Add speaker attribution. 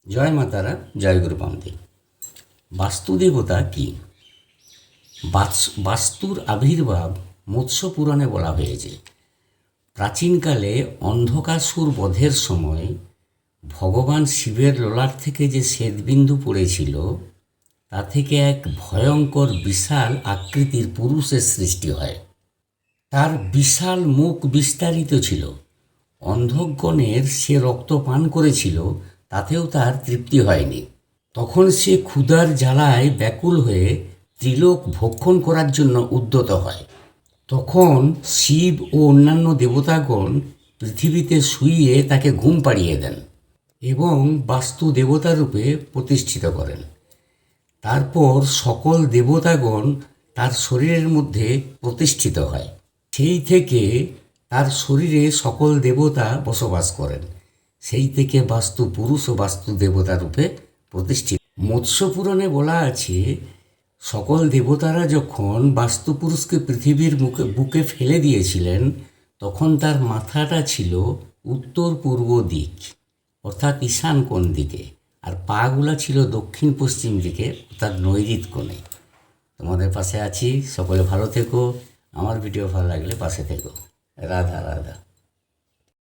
Speaker 1: জয় মাতারা, জয় গুরু বামদেব। বাস্তুদেবতা কি? বাস্তুর আবির্ভাব মৎস্য পুরাণে বলা হয়েছে। প্রাচীনকালে অন্ধকাসুর বধের সময় ভগবান শিবের ললাট থেকে যে শ্বেতবিন্দু পড়েছিল তা থেকে এক ভয়ঙ্কর বিশাল আকৃতির পুরুষের সৃষ্টি হয়। তার বিশাল মুখ বিস্তারিত ছিল। অন্ধগণের সে রক্ত পান করেছিল, তাতেও তার তৃপ্তি হয়নি। তখন সে ক্ষুধার জ্বালায় ব্যাকুল হয়ে ত্রিলোক ভক্ষণ করার জন্য উদ্যত হয়। তখন শিব ও অন্যান্য দেবতাগণ পৃথিবীতে শুইয়ে তাকে ঘুম পাড়িয়ে দেন এবং বাস্তু দেবতা রূপে প্রতিষ্ঠিত করেন। তারপর সকল দেবতাগণ তার শরীরের মধ্যে প্রতিষ্ঠিত হয়। সেই থেকে তার শরীরে সকল দেবতা বসবাস করেন। সেই থেকে বাস্তু পুরুষ ও বাস্তু দেবতা রূপে প্রতিষ্ঠিত। মৎস্য পুরাণে বলা আছে, সকল দেবতারা যখন বাস্তু পুরুষকে পৃথিবীর বুকে ফেলে দিয়েছিলেন, তখন তার মাথাটা ছিল উত্তর পূর্ব দিক, অর্থাৎ ঈশান কোণ দিকে, আর পাগুলা ছিল দক্ষিণ পশ্চিম দিকে, অর্থাৎ নৈঋত কোণে। তোমাদের পাশে আছি, সকলে ভালো থেকো। আমার ভিডিও ভালো লাগলে পাশে থেকো। রাধা রাধা।